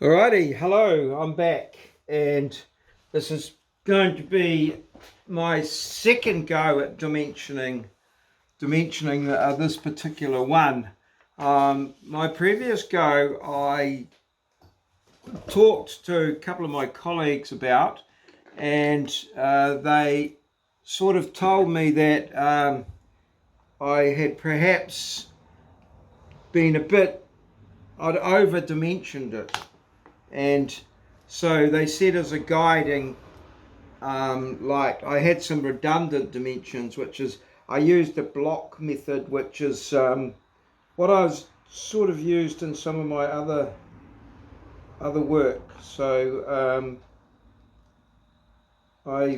Alrighty, hello, I'm back, and this is going to be my second go at dimensioning this particular one. My previous go I talked to a couple of my colleagues about, and they sort of told me that I had perhaps been I'd over-dimensioned it. And so they said as a guiding, like I had some redundant dimensions, which is I used the block method, which is what I was sort of used in some of my other work. So I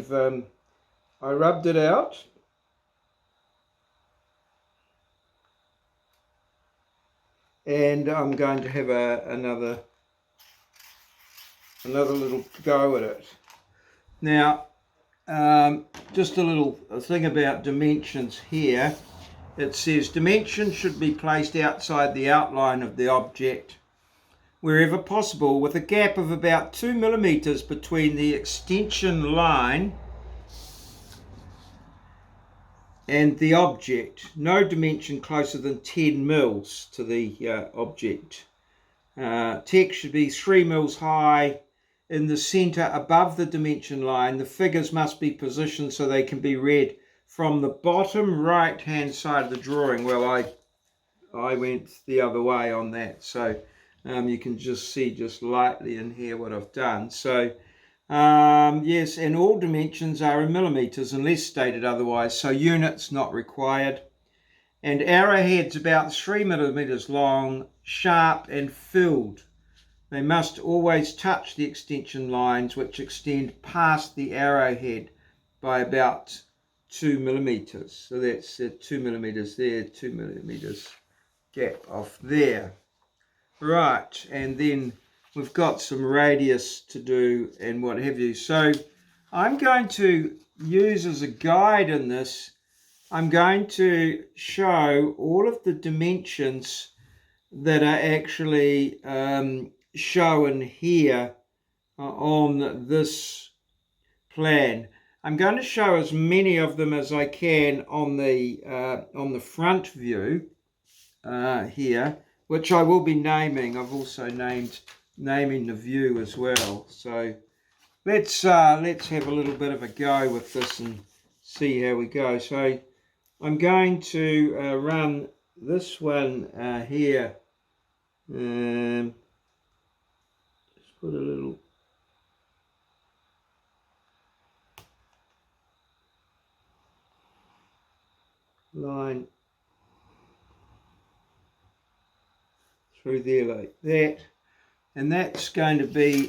rubbed it out, and I'm going to have another little go at it. Now, just a little thing about dimensions here. It says dimensions should be placed outside the outline of the object wherever possible, with a gap of about 2 millimeters between the extension line and the object. No dimension closer than 10 mils to the object. Text should be 3 mils high in the center above the dimension line. The figures must be positioned so they can be read from the bottom right hand side of the drawing. Well, I went the other way on that, so you can just see just lightly in here what I've done. So yes, and all dimensions are in millimeters unless stated otherwise, so units not required. And arrowheads about 3 millimeters long, sharp and filled. They must always touch the extension lines, which extend past the arrowhead by about 2 millimeters. So that's 2 millimeters there, 2 millimeters gap off there. Right, and then we've got some radius to do and what have you. So I'm going to use as a guide in this, I'm going to show all of the dimensions that are actually shown here on this plan. I'm going to show as many of them as I can on the front view here, which I will be naming. I've also naming the view as well. So let's have a little bit of a go with this and see how we go. So I'm going to run this one here. Just put a little line through there like that, and that's going to be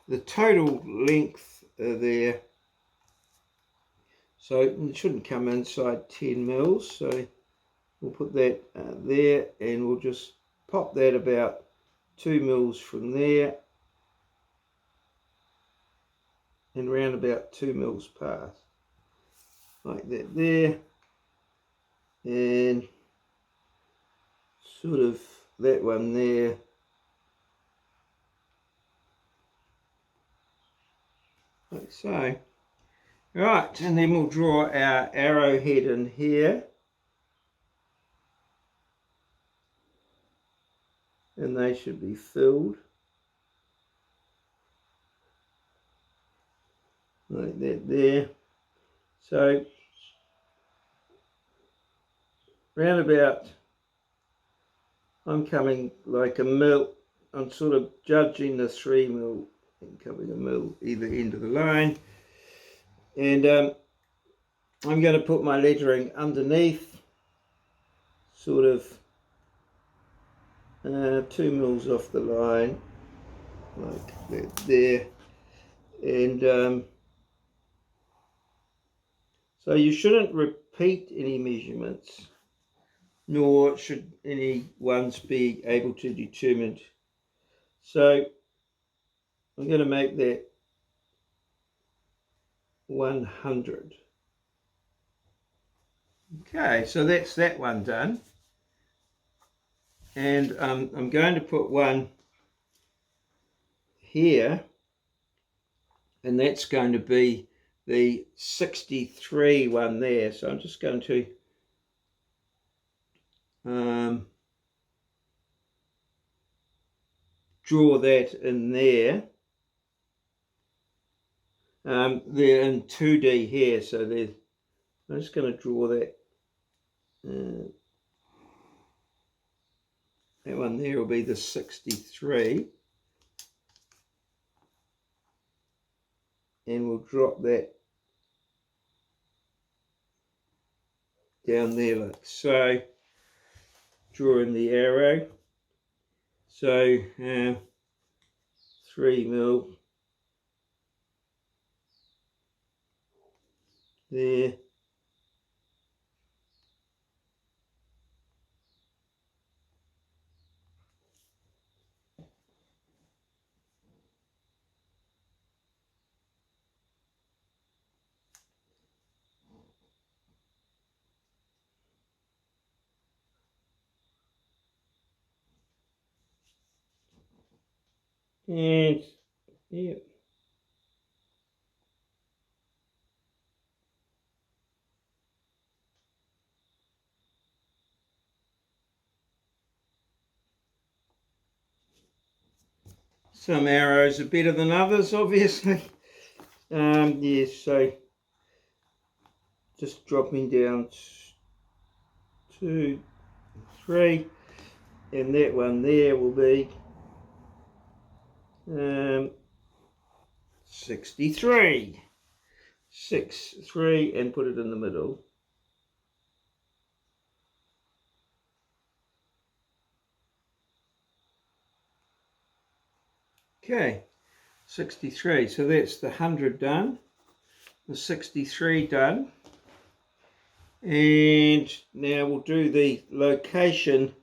the total length there. So it shouldn't come inside 10 mils, so we'll put that there, and we'll just pop that about 2 mils from there and round about 2 mils past, like that there, and sort of that one there, like so. Right, and then we'll draw our arrowhead in here, and they should be filled like that there. So round about, I'm coming like a mil, I'm sort of judging the 3 mil and coming a mil either end of the line, and I'm going to put my lettering underneath, sort of 2 mils off the line, like that there, and so you shouldn't repeat any measurements, nor should any ones be able to be determined. So I'm going to make that 100. Okay, so that's that one done. And I'm going to put one here, and that's going to be the 63 one there. So I'm just going to draw that in there. They're in 2D here, so I'm just going to draw that. That one there will be the 63. And we'll drop that down there like so. Draw in the arrow. So 3 mil there. And yeah. Some arrows are better than others, obviously. Yes, so just dropping down 2, 3, and that one there will be 63. 6, 3, and put it in the middle. Okay, 63. So that's the 100 done, the 63 done, and now we'll do the location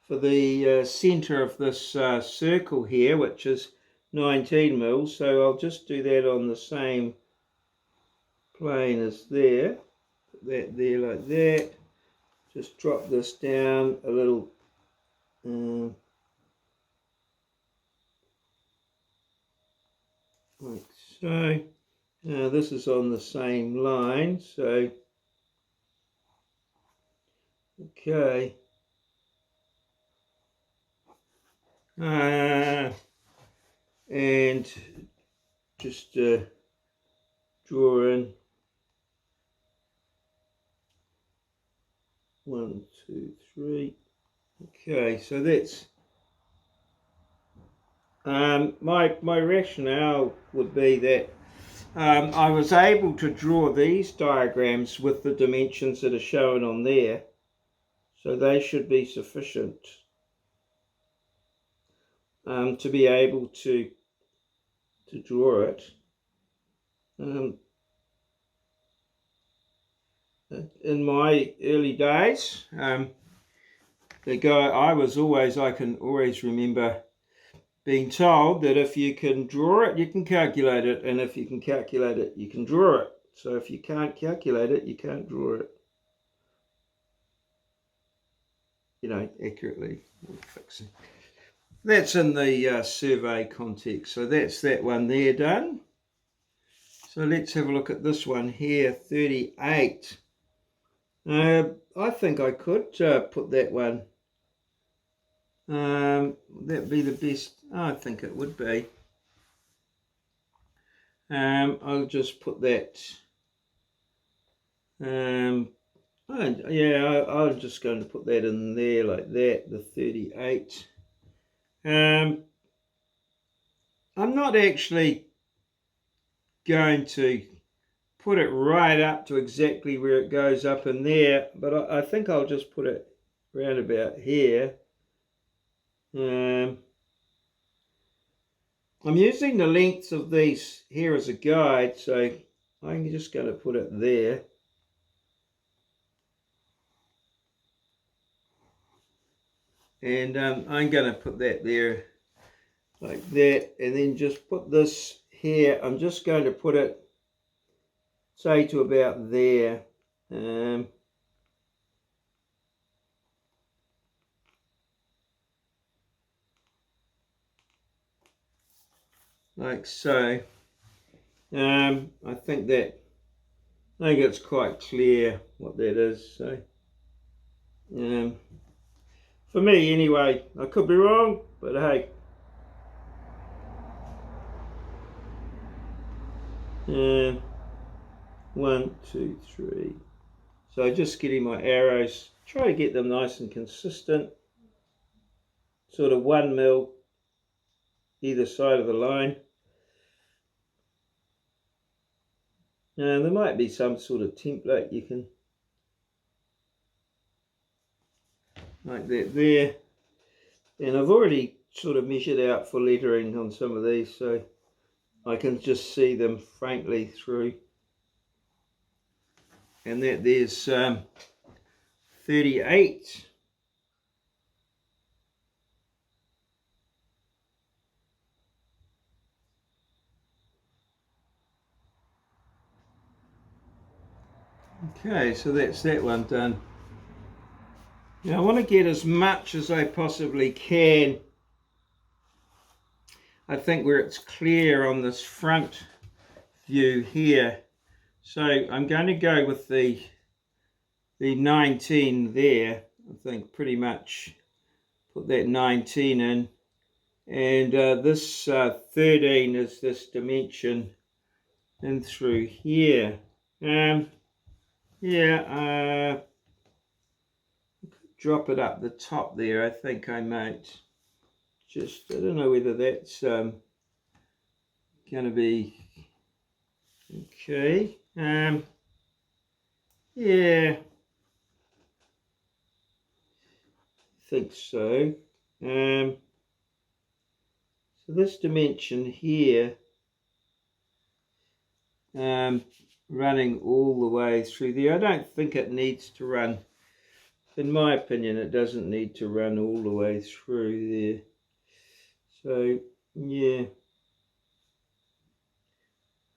for the center of this circle here, which is 19 mils. So I'll just do that on the same plane as there. Put that there like that. Just drop this down a little. Like so. Now this is on the same line, so okay. And just draw in 1, 2, 3. Okay, so that's my rationale would be that I was able to draw these diagrams with the dimensions that are shown on there, so they should be sufficient to be able to draw it. In my early days, I can always remember being told that if you can draw it, you can calculate it, and if you can calculate it, you can draw it. So if you can't calculate it, you can't draw it, accurately. Fixing. That's in the survey context. So that's that one there done. So let's have a look at this one here, 38. I think I could put that one. That'd be the best. I think it would be. I'll just put that. I'm just going to put that in there like that, the 38. I'm not actually going to put it right up to exactly where it goes up in there, but I think I'll just put it around about here. I'm using the lengths of these here as a guide, so I'm just going to put it there. And I'm going to put that there like that, and then just put this here. I'm just going to put it, say, to about there. like so. I think it's quite clear what that is. So for me anyway, I could be wrong, but hey. 1, 2, 3. So just getting my arrows, try to get them nice and consistent, sort of 1 mil either side of the line. And there might be some sort of template you can, like that there. And I've already sort of measured out for lettering on some of these, so I can just see them frankly through. And there's 38. Okay, so that's that one done. Now I want to get as much as I possibly can, I think, where it's clear on this front view here. So I'm going to go with the 19 there. I think pretty much put that 19 in, and this 13 is this dimension in through here. Drop it up the top there. I think I might just, I don't know whether that's going to be okay. Yeah, I think so. So this dimension here, running all the way through there, I don't think it needs to run. In my opinion, it doesn't need to run all the way through there. So, yeah,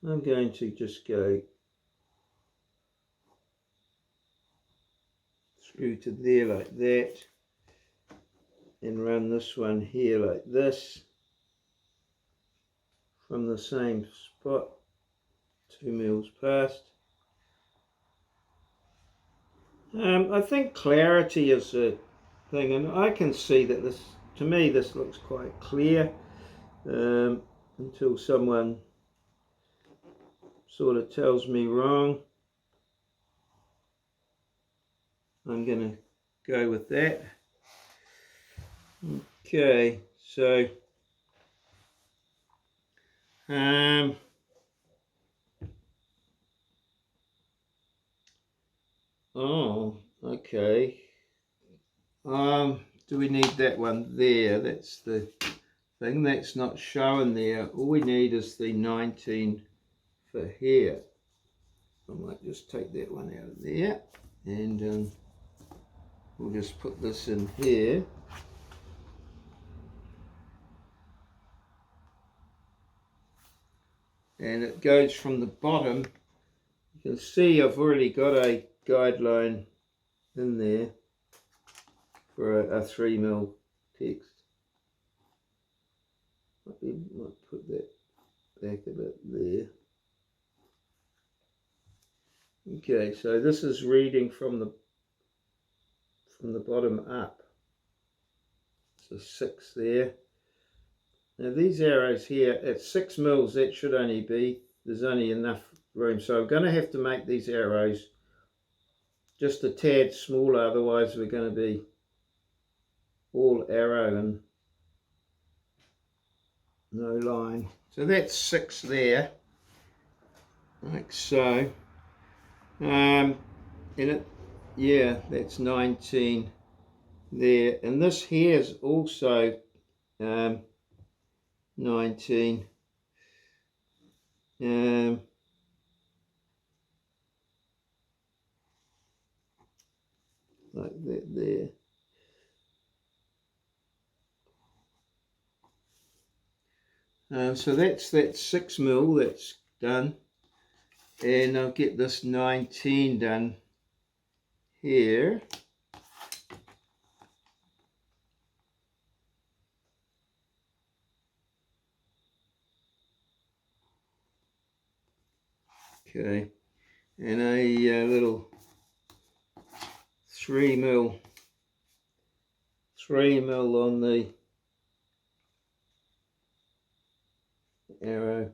I'm going to just go through to there like that, and run this one here like this, from the same spot, 2 mils past. I think clarity is a thing, and I can see that this, to me, this looks quite clear, until someone sort of tells me wrong. I'm going to go with that. Okay, so oh, okay. Do we need that one there? That's the thing that's not shown there. All we need is the 19 for here. I might just take that one out of there, and we'll just put this in here. And it goes from the bottom. You can see I've already got a guideline in there for a 3 mil text. Might put that back a bit there. Okay, so this is reading from the bottom up. So 6 there. Now these arrows here at 6 mils, that should only be, there's only enough room. So I'm going to have to make these arrows just a tad smaller, otherwise we're going to be all arrow and no line. So that's 6 there, like so. And it, yeah, that's 19 there, and this here is also 19. Like that there. So that's that 6 mil that's done, and I'll get this 19 done here. Okay, and a little 3mm on the arrow.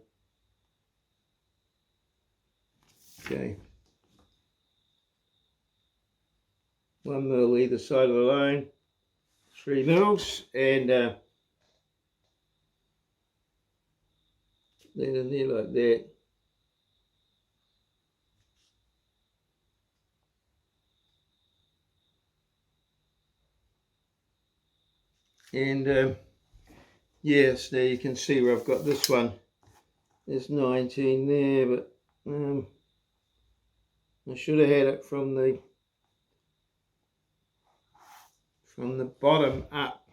Okay, 1mm either side of the line, 3mm, and then in there like that. And yes, there you can see where I've got this one. There's 19 there, but I should have had it from the bottom up.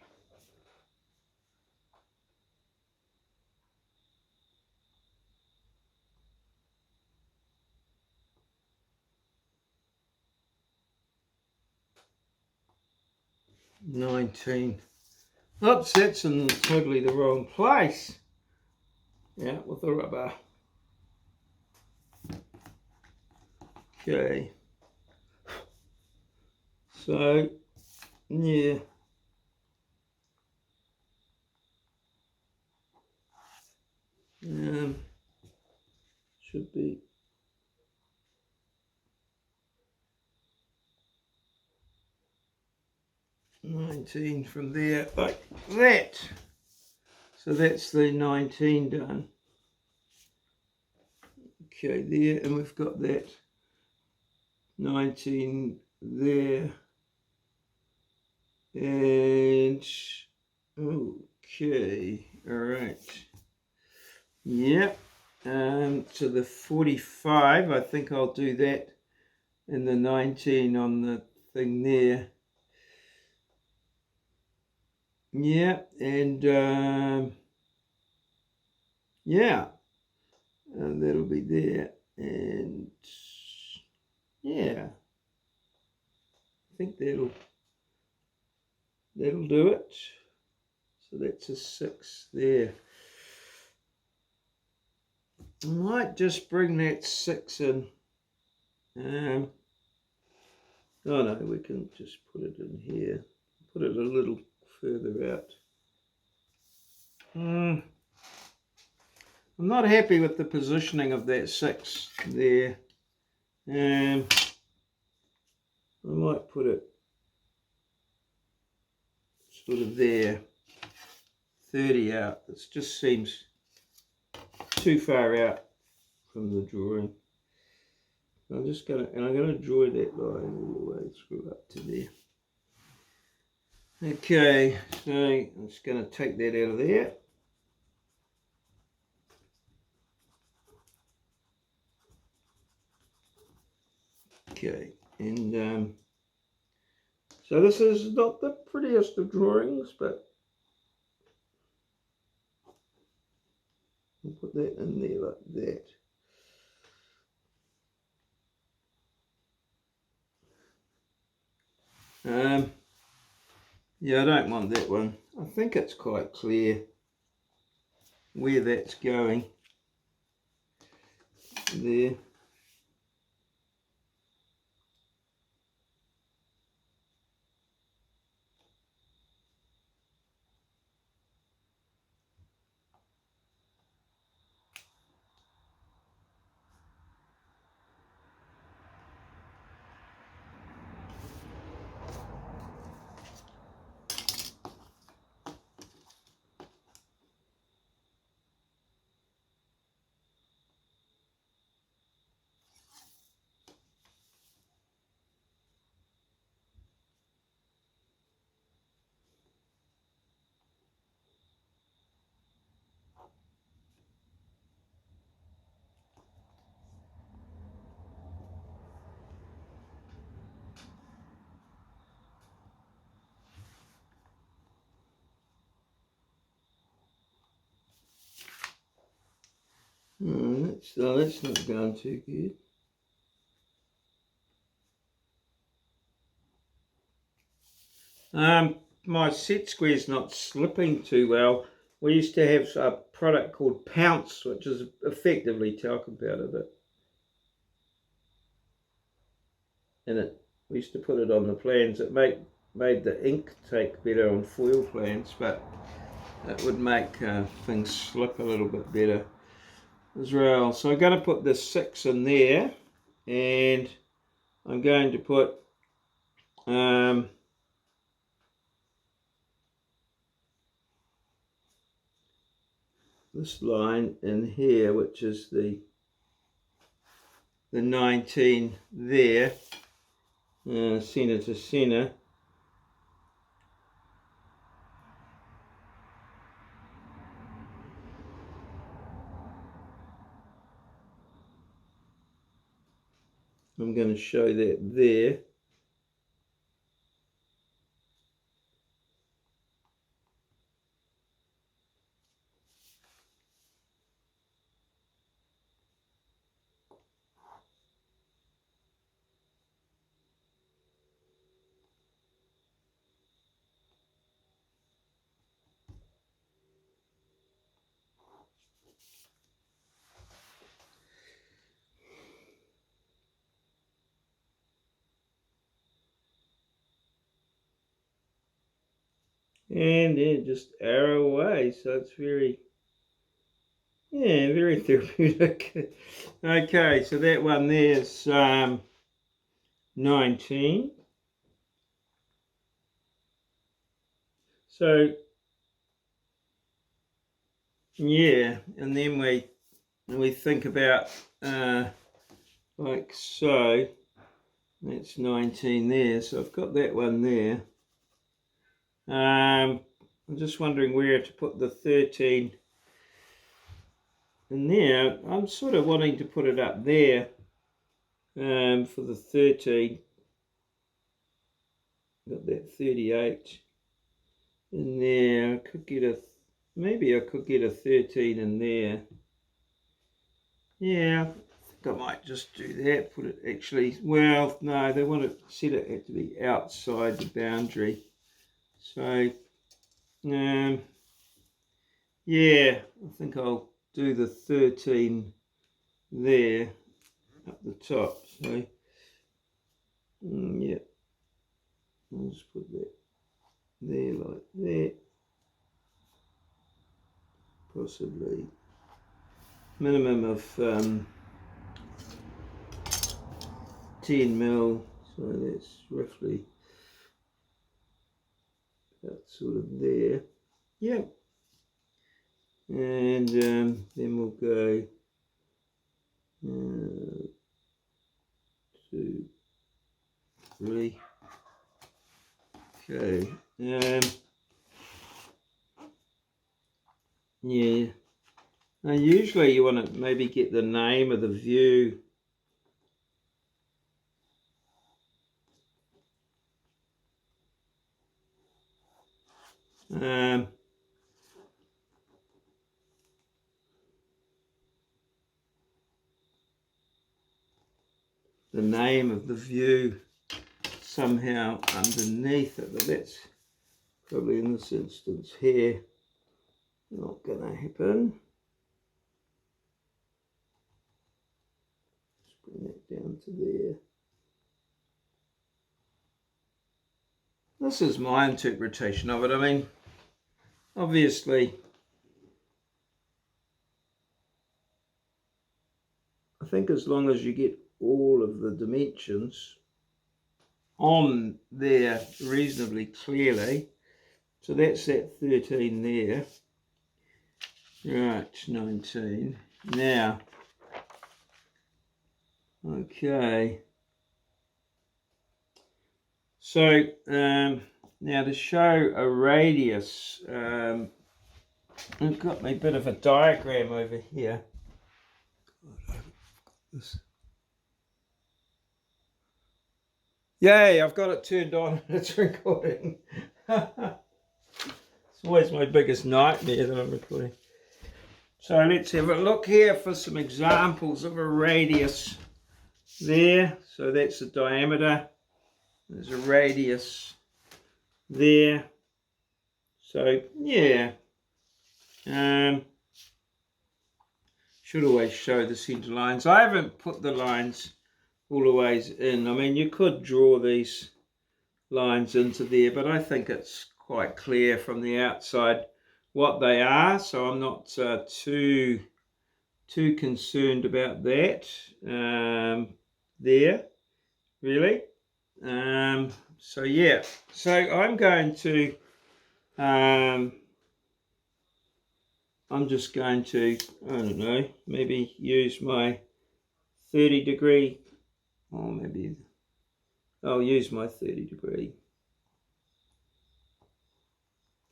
$19. Oops, that's in totally the wrong place. Yeah, with the rubber. Okay. So, yeah. Should be $19 from there, like that. So that's the 19 done. Okay, there, and we've got that 19 there. And okay, all right. Yep. So the 45, I think I'll do that, and the 19 on the thing there. Yeah, and yeah, and that'll be there, and yeah, I think that'll do it. So that's a 6 there. I might just bring that 6 in. Oh no, we can just put it in here. Put it a little further out. I'm not happy with the positioning of that 6 there. I might put it sort of there, 30 out. It just seems too far out from the drawing. I'm gonna draw that line all the way through up to there. Okay, so I'm just gonna take that out of there. Okay, and so this is not the prettiest of drawings, but I'll put that in there like that. Yeah, I don't want that one. I think it's quite clear where that's going. There. That's not going too good. My set square's not slipping too well. We used to have a product called Pounce, which is effectively talcum powder, but and we used to put it on the plans. It made the ink take better on foil plans, but it would make things slip a little bit better as well. So I'm going to put this 6 in there, and I'm going to put this line in here, which is the 19 there, centre to centre. I'm going to show that there. And then just arrow away, so it's very, yeah, very therapeutic. Okay, so that one there's 19. So yeah, and then we think about like so. That's 19 there, so I've got that one there. I'm just wondering where to put the 13 in there. I'm sort of wanting to put it up there for the 13. Got that 38 in there. I could get maybe I could get a 13 in there. Yeah, I think I might just do that. Put it actually, well, no, they want to set it to be outside the boundary. So, yeah, I think I'll do the 13 there up the top. So, yeah, I'll just put that there like that. Possibly minimum of 10 mil, so that's roughly about sort of there. Yeah, and then we'll go 2, 3. Okay. Yeah. Now usually you want to maybe get the name of the view. The name of the view somehow underneath it, but that's probably in this instance here not going to happen. Just bring that down to there. This is my interpretation of it. I mean, obviously, I think as long as you get all of the dimensions on there reasonably clearly, so that's that 13 there. Right, 19. Now, okay. So now to show a radius, I've got my bit of a diagram over here. Yay, I've got it turned on. It's recording. It's always my biggest nightmare that I'm recording. So let's have a look here for some examples of a radius there. So that's the diameter. There's a radius there. So yeah, should always show the center lines. I haven't put the lines all the ways in. I mean, you could draw these lines into there, but I think it's quite clear from the outside what they are, so I'm not too concerned about that there, really. So yeah, so I'm going to I'm just going to, I don't know, maybe use my 30°, or maybe I'll use my 30°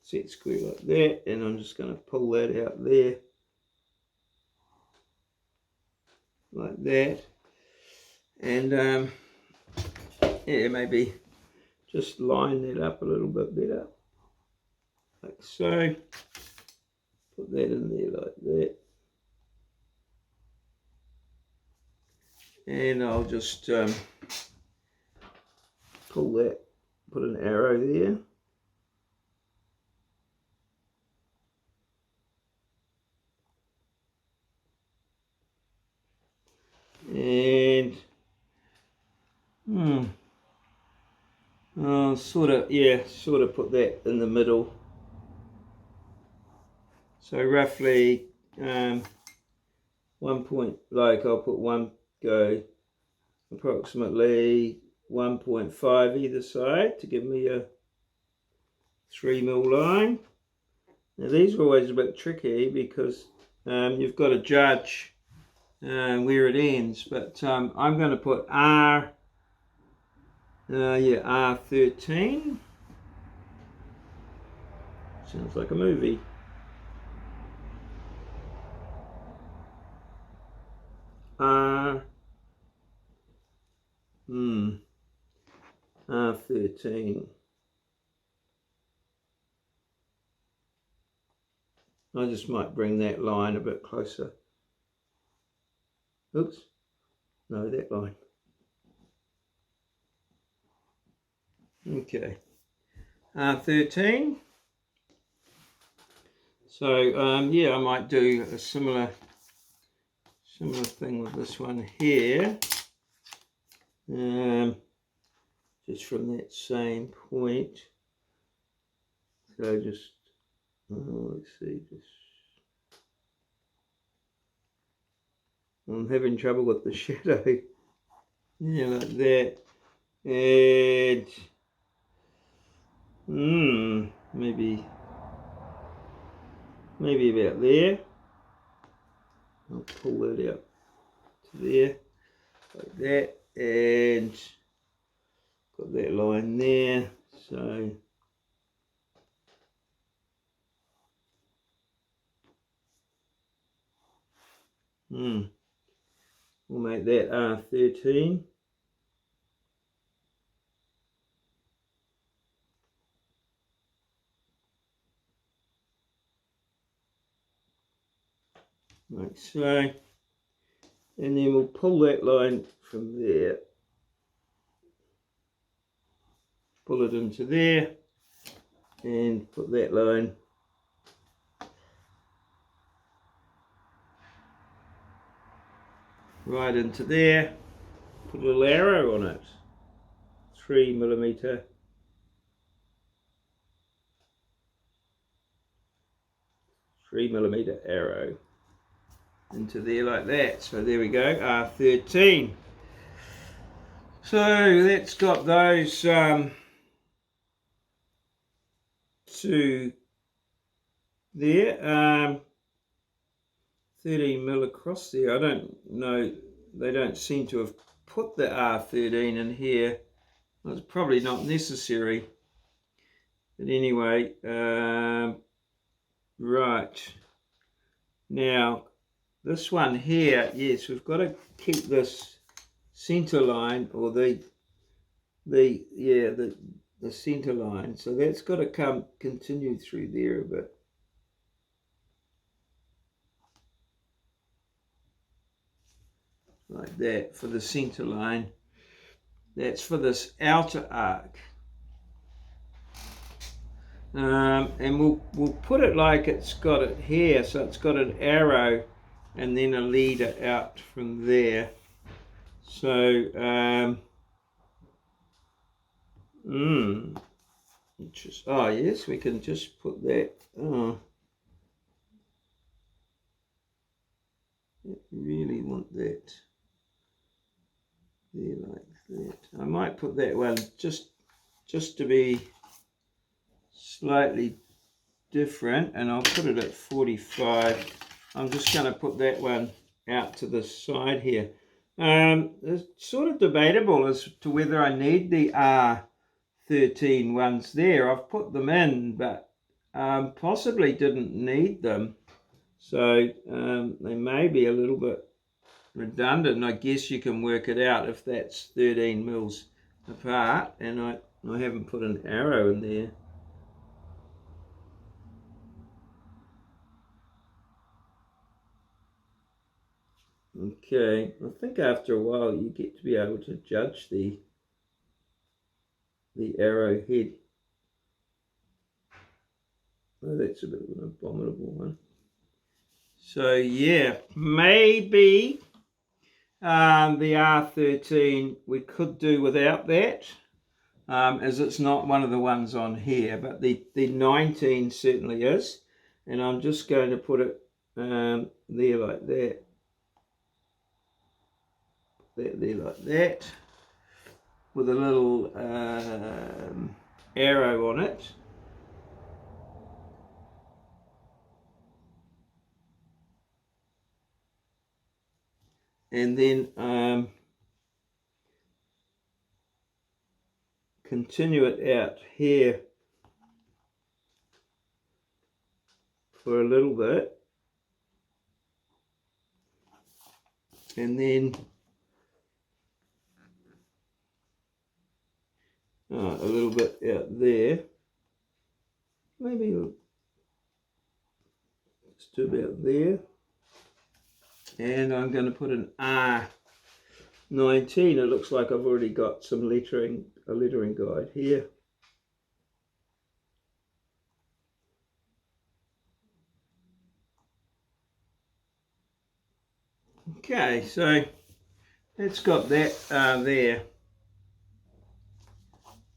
set square like that, and I'm just going to pull that out there like that, and yeah, maybe just line that up a little bit better, like so. Put that in there like that, and I'll just pull that, put an arrow there. And sort of put that in the middle. So roughly 1 point, like I'll put one go approximately 1.5 either side to give me a 3mm line. Now these are always a bit tricky because you've got to judge where it ends, but I'm going to put R13. Sounds like a movie. R13. I just might bring that line a bit closer. Oops, no, that line. Okay, R13. So yeah, I might do a similar thing with this one here. Just from that same point. So just let's see, I'm having trouble with the shadow. Yeah, like that. And maybe about there. I'll pull that out to there, like that, and got that line there. So we'll make that R13. Like so, and then we'll pull that line from there, pull it into there, and put that line right into there, put a little arrow on it, 3mm. Arrow into there like that. So there we go, R13. So that's got those two there, 13mm across there. I don't know, they don't seem to have put the R13 in here. Well, it's probably not necessary, but anyway, right, now this one here, yes, we've got to keep this center line, or the center line, so that's got to continue through there a bit. Like that for the center line. That's for this outer arc. And we'll put it like it's got it here, so it's got an arrow and then a leader out from there. So, oh yes, we can just put that. Oh, I really want that there like that. I might put that one just to be slightly different, and I'll put it at 45. I'm just going to put that one out to the side here. It's sort of debatable as to whether I need the R13 ones there. I've put them in, but possibly didn't need them. So they may be a little bit redundant. I guess you can work it out if that's 13 mils apart, and I haven't put an arrow in there. Okay, I think after a while you get to be able to judge the arrow head. Oh, that's a bit of an abominable one. So yeah, maybe the R13 we could do without that, as it's not one of the ones on here, but the 19 certainly is, and I'm just going to put it there like that. There like that, with a little arrow on it. And then continue it out here for a little bit, and then a little bit out there, maybe just do about there, and I'm going to put an R19. It looks like I've already got some a lettering guide here. Okay, so it's got that there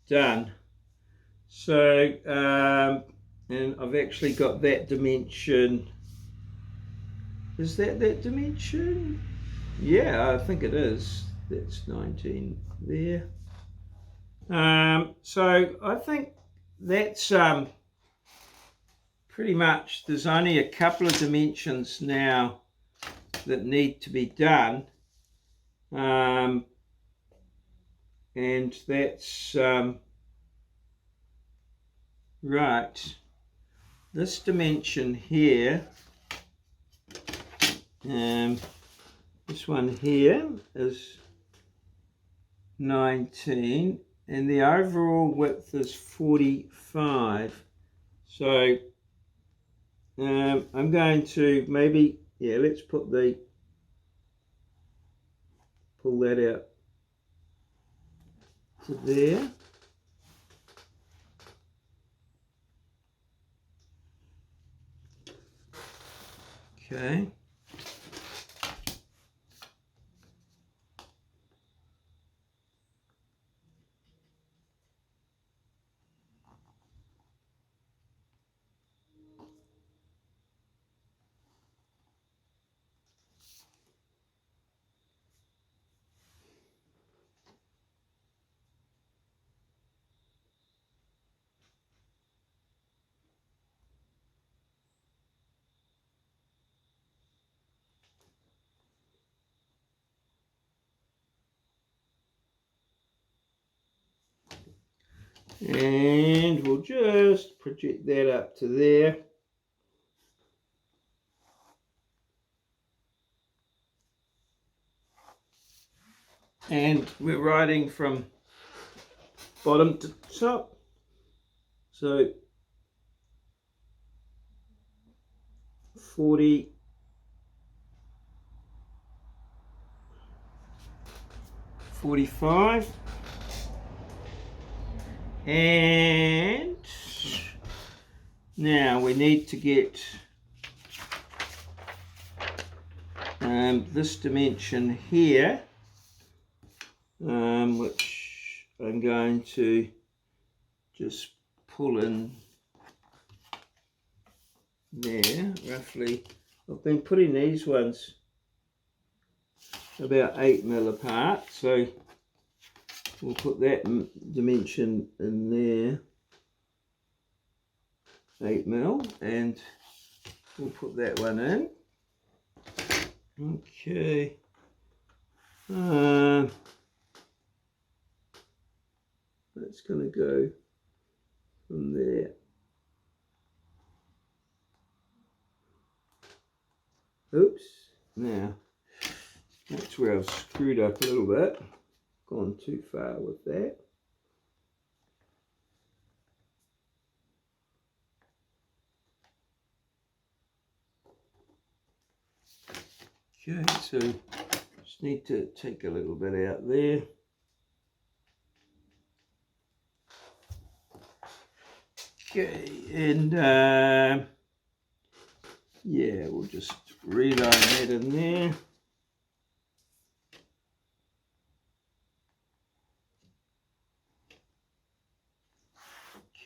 done. So and I've actually got that dimension. Is that dimension? Yeah, I think it is. That's 19 there. So I think that's pretty much, there's only a couple of dimensions now that need to be done, and that's right, this dimension here, this one here is 19, and the overall width is 45. So I'm going to maybe, yeah, let's pull that out to there. Okay. And we'll just project that up to there. And we're writing from bottom to top. So 40, 45. And now we need to get this dimension here which I'm going to just pull in there roughly. I've been putting these ones about 8mm apart, so we'll put that dimension in there, 8mm, and we'll put that one in. Okay. That's going to go from there. Oops. Now, that's where I've screwed up a little bit. Gone too far with that. Okay, so just need to take a little bit out there. Okay, and yeah, we'll just reline that in there.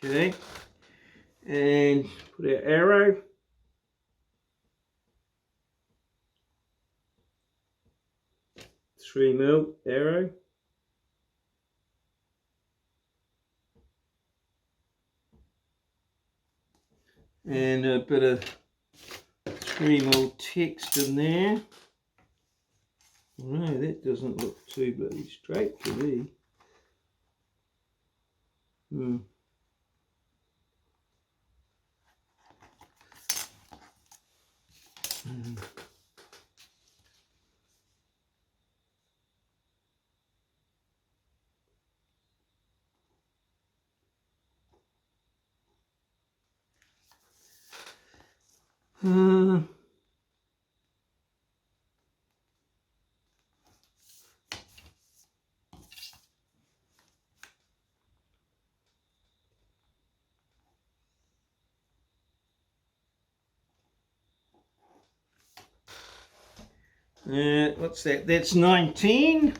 Okay, and put our arrow. .3mm arrow. And a bit of 3mm text in there. No, that doesn't look too bloody straight to me. What's that? That's 19.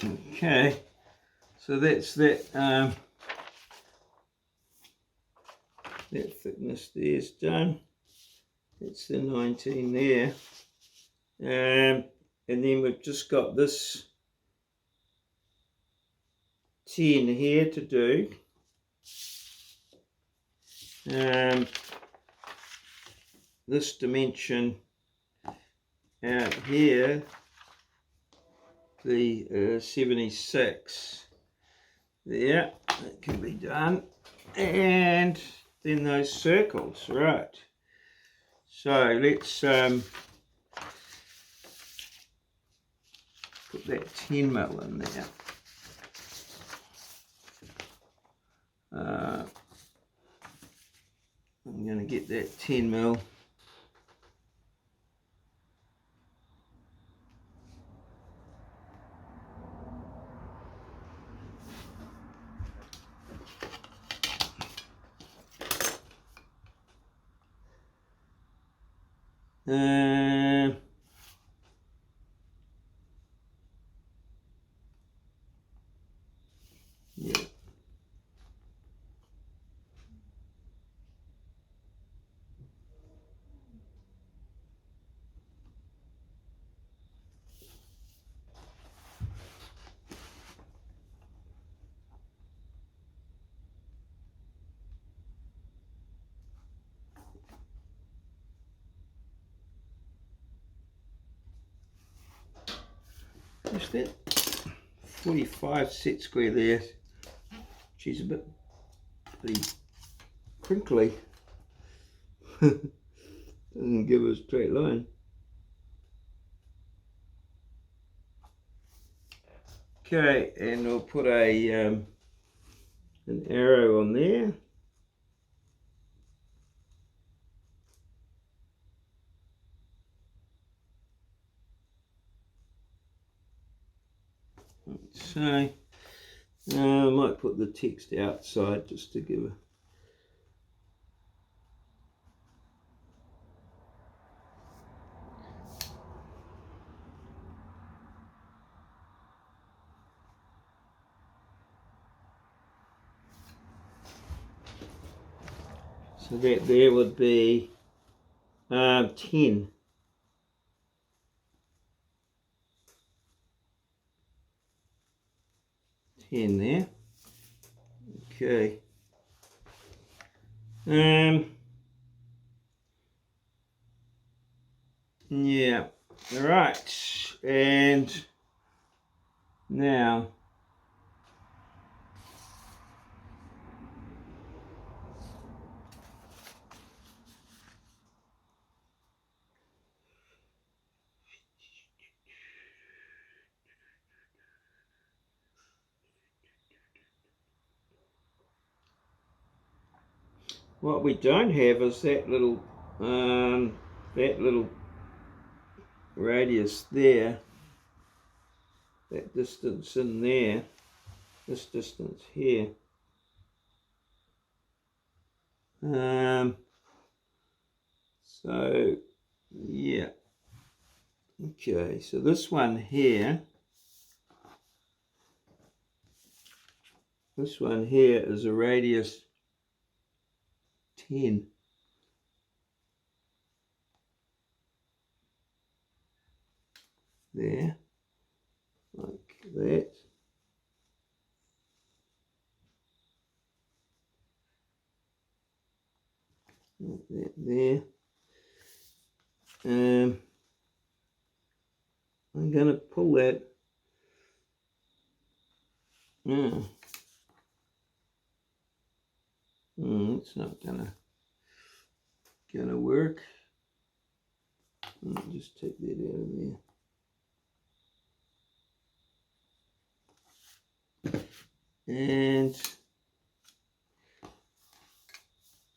Okay, so that's that. That thickness there's done. That's the 19 there. And then we've just got this 10 here to do. This dimension out here, the 76 there, that can be done. And then those circles, right. So let's put that 10mm in there. I'm going to get that 10mm. Yeah. What's that? 45 set square there. She's a bit pretty crinkly. Doesn't give a straight line. Okay, and we'll put a an arrow on there. So I might put the text outside just to give a so that there would be 10. 10 there. Okay. Yeah. All right. And now what we don't have is that little radius there, that distance in there, this distance here. So yeah, okay, so this one here is a radius 10. There, like that. Like that there. I'm going to pull that. It's not gonna work. I'll just take that out of there. And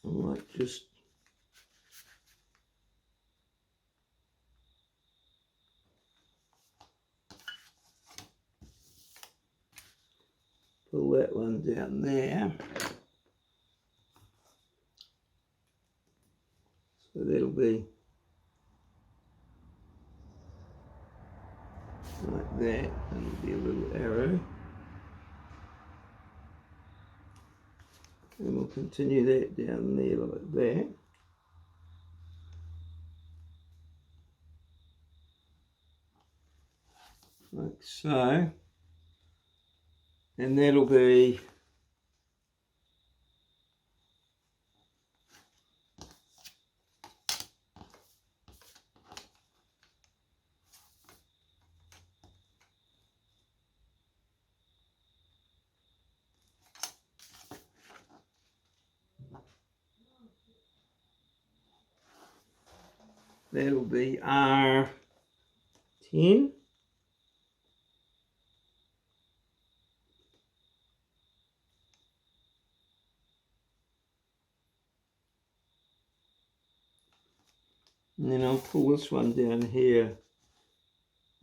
I might just pull that one down there. So that'll be like that, and it'll be a little arrow. And we'll continue that down there like that. Like so. And that'll be R10. And then I'll pull this one down here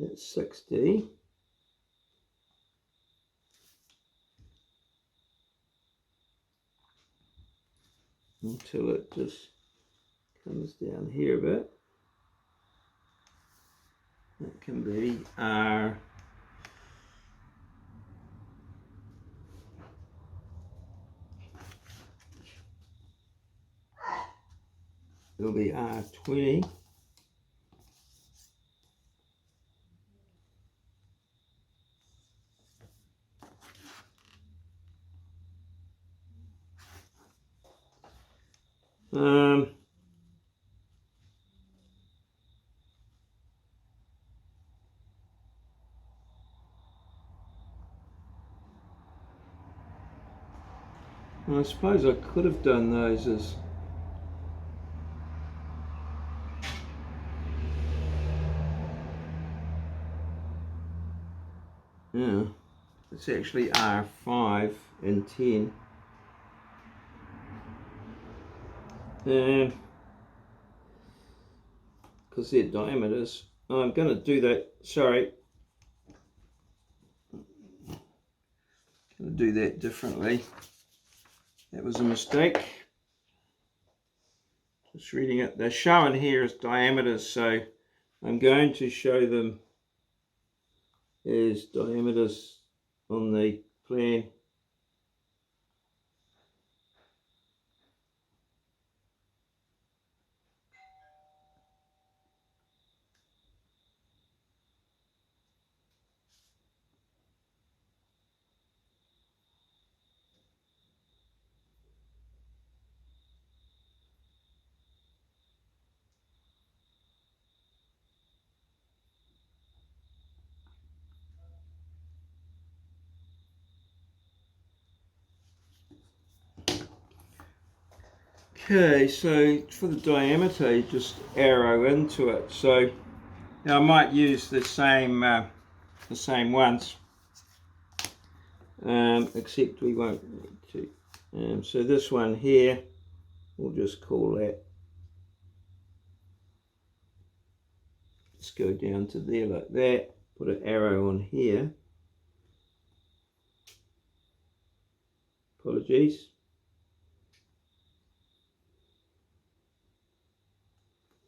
at 60. Until it just comes down here a bit. That can be R. It'll be R20. I suppose I could have done those as it's actually R5 and 10. Because their diameters. I'm going to do that. Sorry. do that differently. That was a mistake. Just reading it. They're shown here as diameters, so I'm going to show them as diameters on the plan. Okay, so for the diameter, you just arrow into it. So now I might use the same ones, except we won't need to. So this one here, we'll just call that. Let's go down to there like that. Put an arrow on here. Apologies.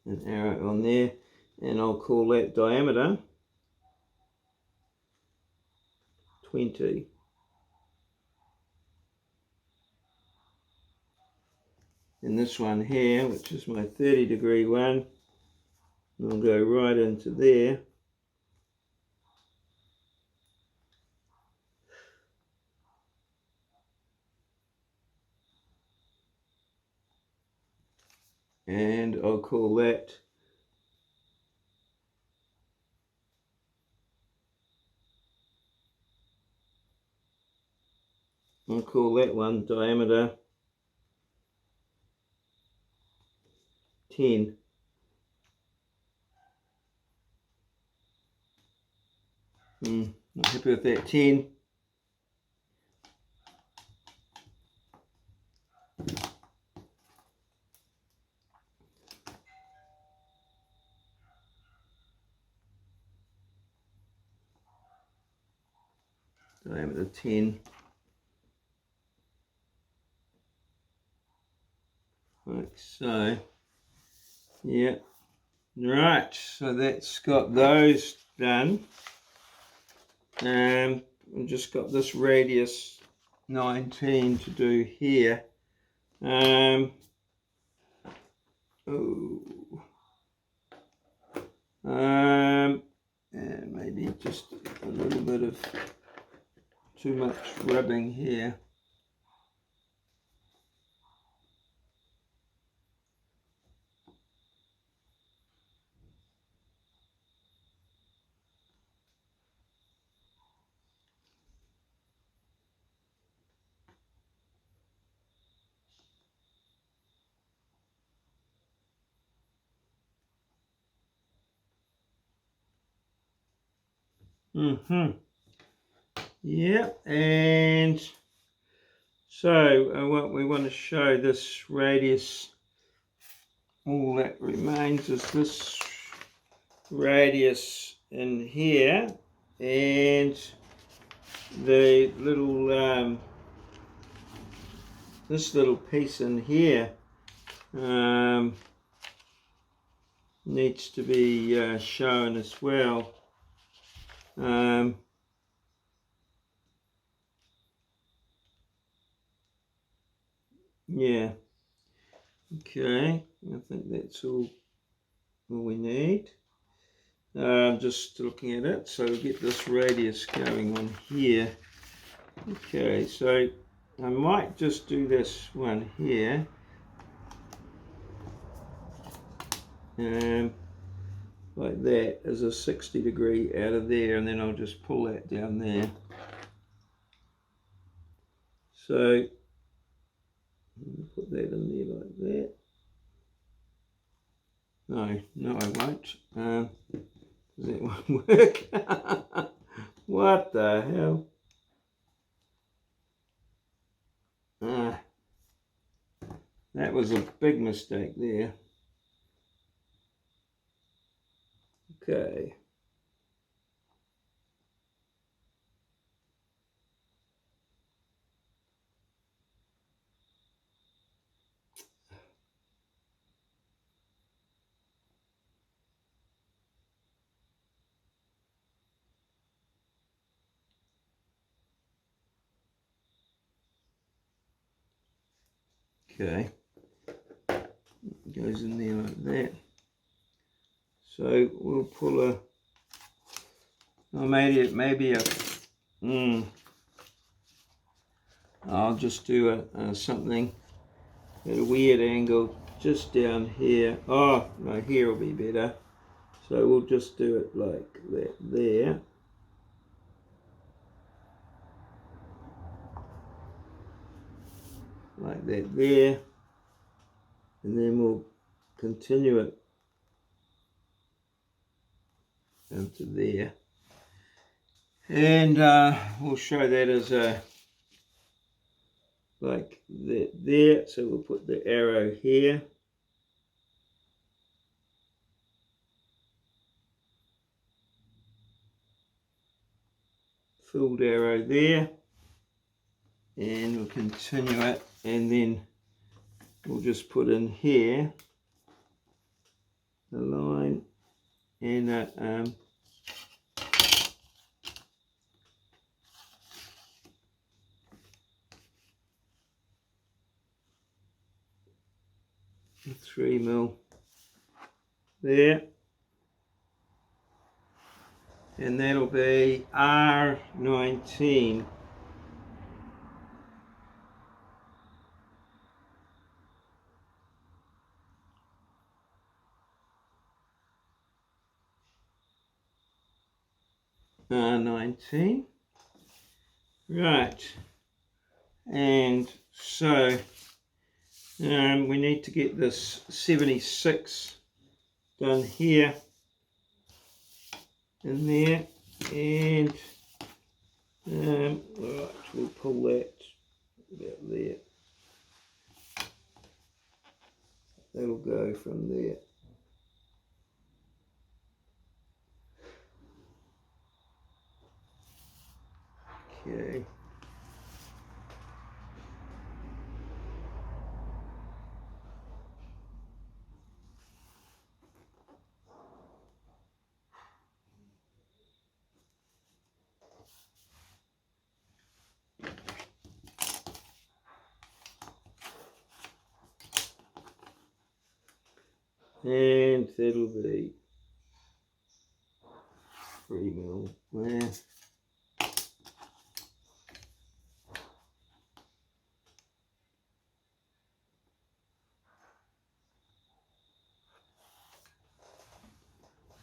An arrow on there, and I'll call that diameter 20. And this one here, which is my 30-degree one, I'll go right into there. And I'll call that one diameter 10. Not happy with that 10. Diameter 10. Like so. Yeah. Right, so that's got those done. I've just got this radius 19 to do here. And maybe just a little bit of too much rubbing here. Yeah, and so what we want to show this radius, all that remains is this radius in here, and the little this little piece in here needs to be shown as well. Yeah, okay, I think that's all we need. I'm just looking at it, so we'll get this radius going on here. Okay, so I might just do this one here, like that, as a 60-degree out of there, and then I'll just pull that down there. So put that in there like that. No, I won't. That won't work. What the hell? That was a big mistake there. Okay. Okay, it goes in there like that. So we'll pull a, or maybe a, I'll just do something at a weird angle just down here. Oh, no, here will be better. So we'll just do it like that there. Like that there. And then we'll continue it into there. And we'll show that as a like that there. So we'll put the arrow here. Filled arrow there. And we'll continue it, and then we'll just put in here the line and a a 3mm there, and that'll be R19. R19, right, and so we need to get this 76 done here and there, and right, we'll pull that about there. That'll go from there. Okay. And that'll be 3mm there.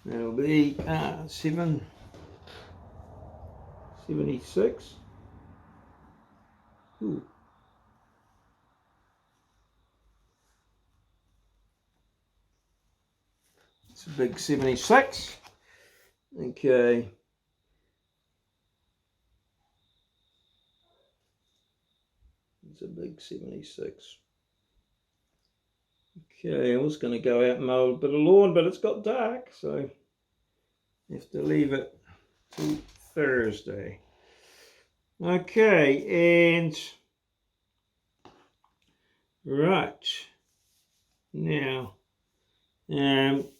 That'll be 76. Ooh. It's a big 76. Okay. It's a big 76. Okay, I was going to go out and mow a bit of lawn, but it's got dark, so I have to leave it till Thursday. Okay, and right now,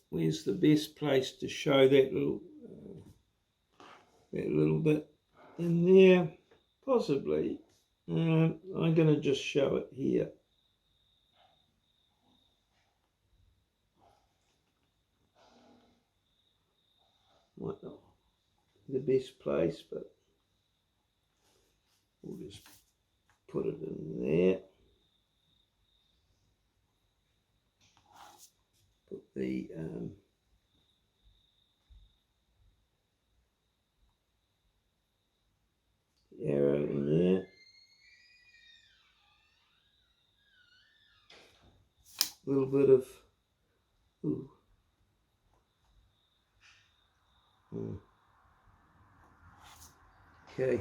where's the best place to show that little bit in there? Possibly. I'm going to just show it here. Might not be the best place, but we'll just put it in there. Put the arrow in there. A little bit of okay.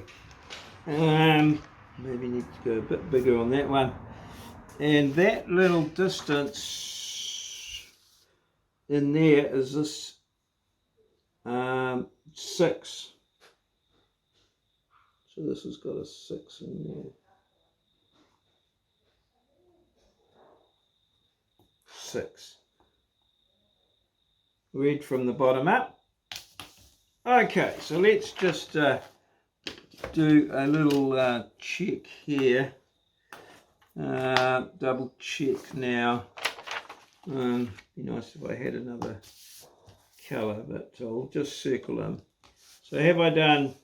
Maybe need to go a bit bigger on that one. And that little distance in there is this 6. So this has got a 6 in there. 6. Read from the bottom up. Okay, so let's just do a little check here. Double check now. Be nice if I had another colour, but I'll just circle them. So have I done,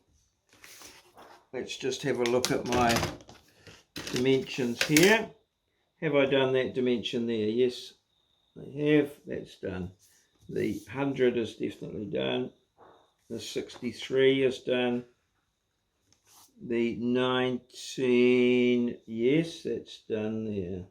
let's just have a look at my dimensions here. Have I done that dimension there? Yes, I have. That's done. The 100 is definitely done. The 63 is done. The 19, yes, that's done there.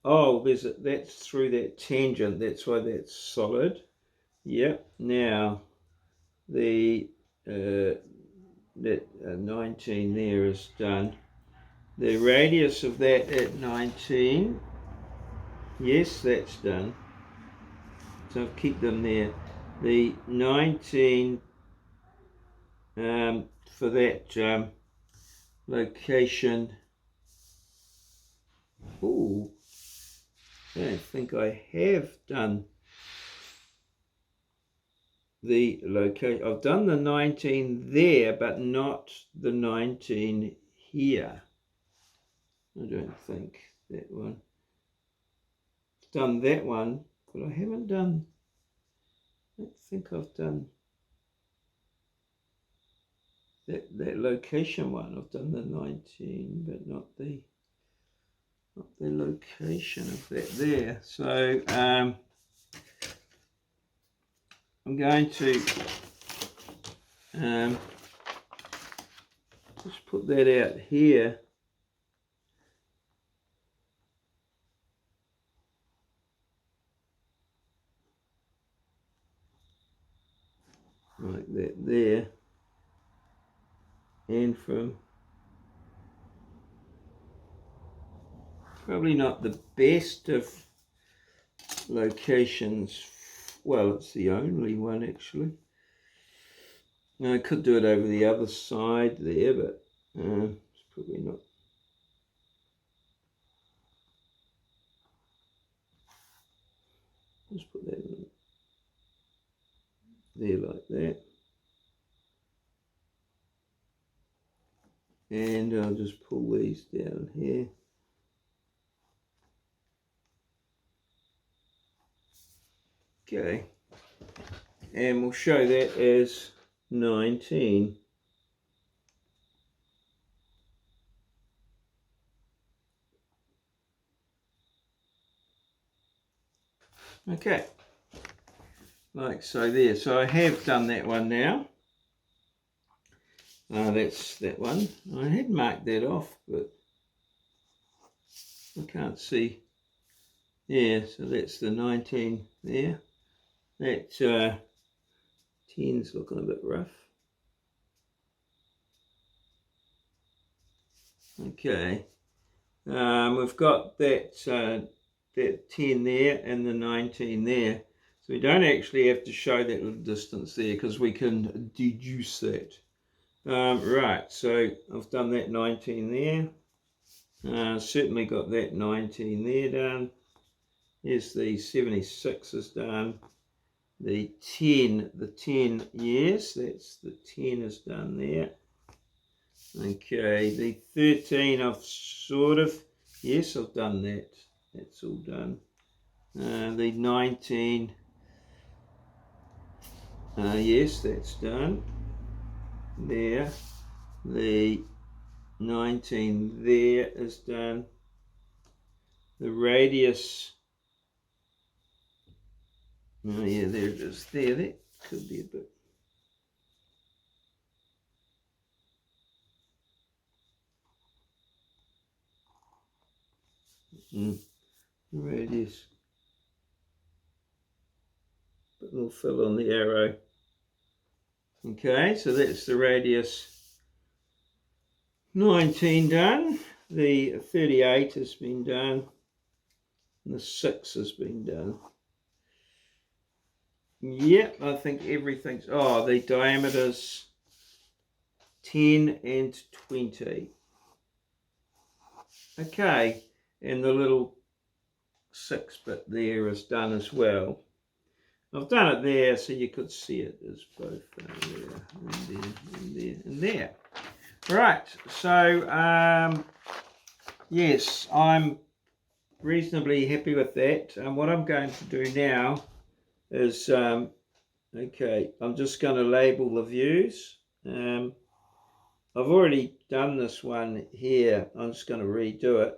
Oh, that's through that tangent. That's why that's solid. Yep. Now the that 19 there is done. The radius of that at 19, yes, that's done. So I'll keep them there. The 19 for that location. Oh, I don't think I have done the location. I've done the 19 there, but not the 19 here. I don't think that one. I've done that one, but I haven't done, I don't think I've done that location one. I've done the 19, but not the location of that there. So I'm going to just put that out here. Like that there. And from probably not the best of locations. Well, it's the only one actually. Now, I could do it over the other side there, but it's probably not. Just put that in there like that. And I'll just pull these down here. Okay. And we'll show that as 19. Okay. Like so there. So I have done that one now. That's that one. I had marked that off, but I can't see. Yeah, so that's the 19 there. That 10's looking a bit rough. Okay. We've got that that 10 there and the 19 there. So we don't actually have to show that little distance there because we can deduce that. Right, so I've done that 19 there. Certainly got that 19 there done. Here's the 76 is done. The 10, yes, that's the 10 is done there. Okay, the 13 I've sort of, yes, I've done that. That's all done. The 19, yes, that's done. There. The 19 there is done. The radius, oh yeah, there it is. There, that could be a bit. The radius, but we'll fill on the arrow. Okay, so that's the radius 19 done. The 38 has been done. And the 6 has been done. Yep, I think everything's, oh, the diameters 10 and 20. Okay, and the little 6 bit there is done as well. I've done it there so you could see it as both there and there and there and there. Right, so yes, I'm reasonably happy with that. And what I'm going to do now is, okay, I'm just going to label the views. I've already done this one here. I'm just going to redo it.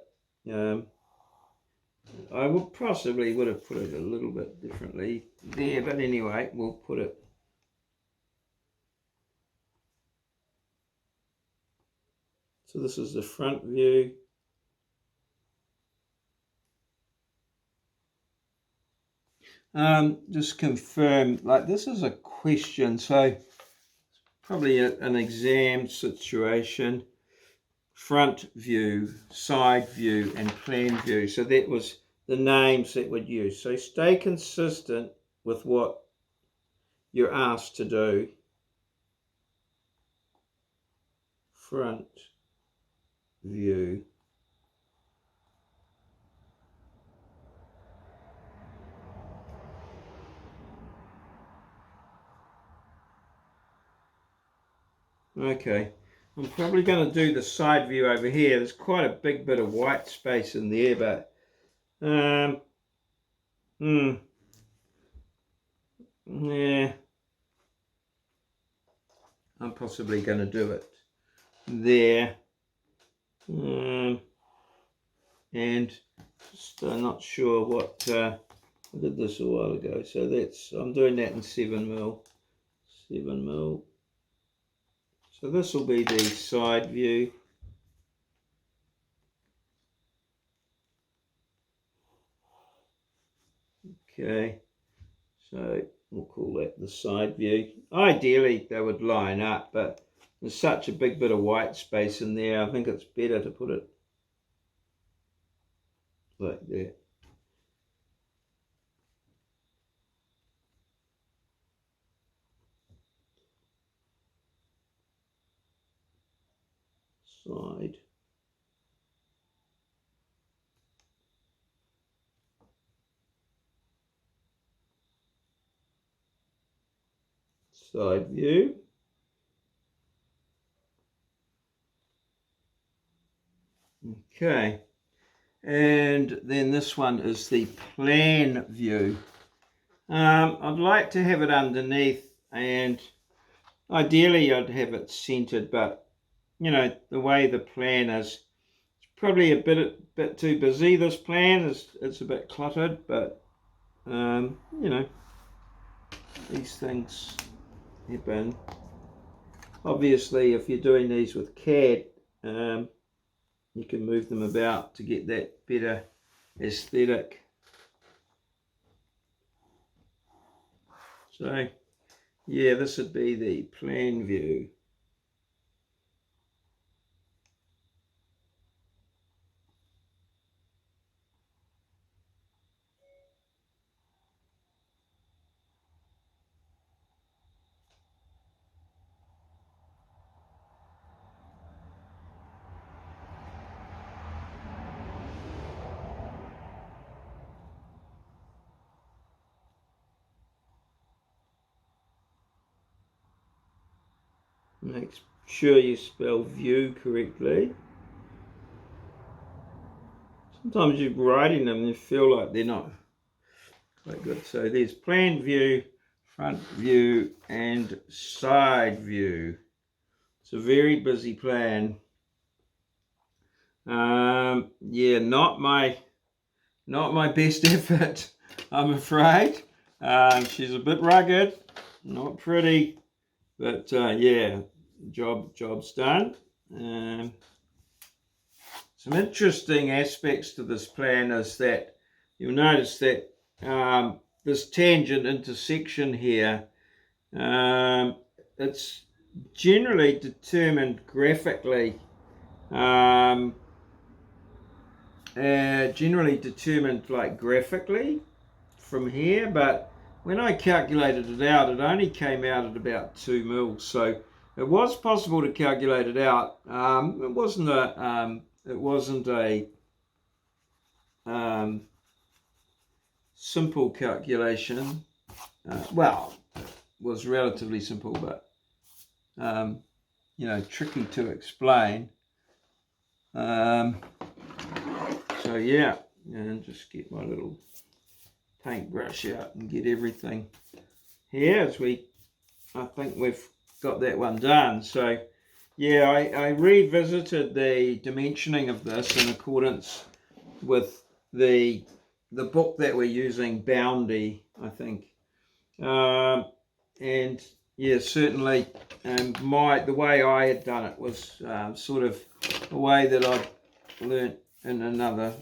I would possibly would have put it a little bit differently there, but anyway, we'll put it. So this is the front view. Just confirm, like this is a question, so probably an exam situation. Front view, side view, and plan view. So that was the names that we'd use. So stay consistent with what you're asked to do. Front view. Okay. I'm probably going to do the side view over here. There's quite a big bit of white space in there, but yeah, I'm possibly going to do it there, and just not sure what. I did this a while ago, so I'm doing that in 7mm. 7mm. So this will be the side view. Okay, so we'll call that the side view. Ideally they would line up, but there's such a big bit of white space in there, I think it's better to put it like that. Side. Side view. Okay, and then this one is the plan view. I'd like to have it underneath, and ideally I'd have it centered, but you know, the way the plan is, it's probably a bit too busy. This plan it's a bit cluttered, but you know, these things happen. Obviously, if you're doing these with CAD, you can move them about to get that better aesthetic. So, yeah, this would be the plan view. Make sure you spell view correctly. Sometimes you're writing them and you feel like they're not quite good. So there's plan view, front view, and side view. It's a very busy plan. Yeah, not my best effort, I'm afraid. She's a bit rugged, not pretty, but yeah, job's done. Some interesting aspects to this plan is that you'll notice that this tangent intersection here, it's generally determined graphically, graphically from here, but when I calculated it out, it only came out at about 2 mils. So it was possible to calculate it out. It wasn't a simple calculation. well, was relatively simple, but you know, tricky to explain. So yeah, and just get my little paintbrush out and get everything here as I think we've got that one done. So yeah, I revisited the dimensioning of this in accordance with the book that we're using, Boundy, I think. And yeah, certainly the way I had done it was sort of a way that I'd learnt in another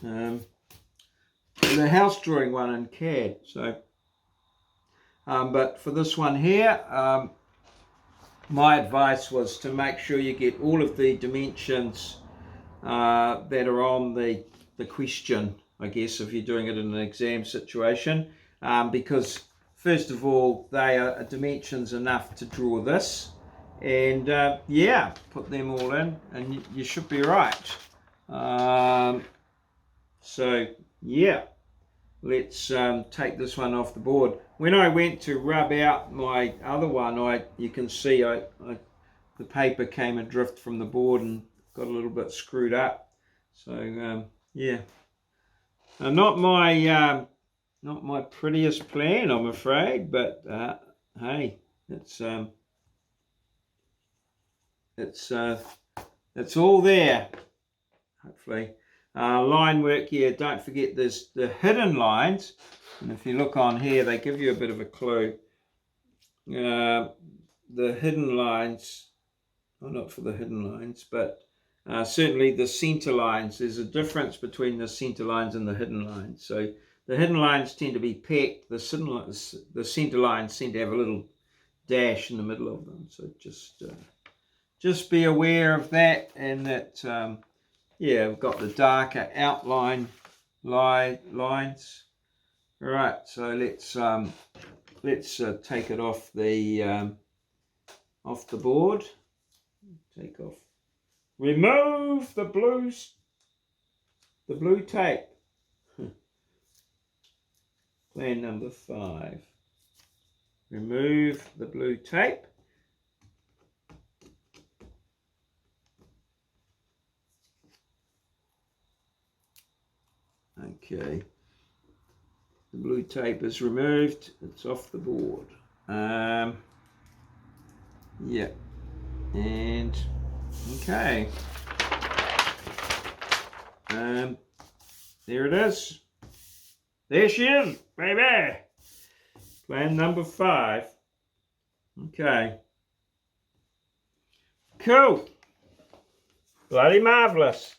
the house drawing one in CAD. So but for this one here, my advice was to make sure you get all of the dimensions that are on the question, I guess, if you're doing it in an exam situation, because first of all, they are dimensions enough to draw this, and yeah, put them all in and you should be right. So yeah, let's take this one off the board. When I went to rub out my other one, you can see the paper came adrift from the board and got a little bit screwed up. So yeah, not my prettiest plan, I'm afraid, but hey, it's all there, hopefully. Line work here, don't forget there's the hidden lines, and if you look on here, they give you a bit of a clue. The hidden lines, well, not for the hidden lines, but certainly the center lines. There's a difference between the center lines and the hidden lines. So the hidden lines tend to be pecked. The center lines tend to have a little dash in the middle of them. So just be aware of that, and that yeah, we've got the darker outline lines. All right, so let's take it off the board. Take off. Remove the blue tape. Plan number 5. Remove the blue tape. Okay. The blue tape is removed. It's off the board. Yeah. And okay. There it is. There she is, baby. Plan number 5. Okay. Cool. Bloody marvelous.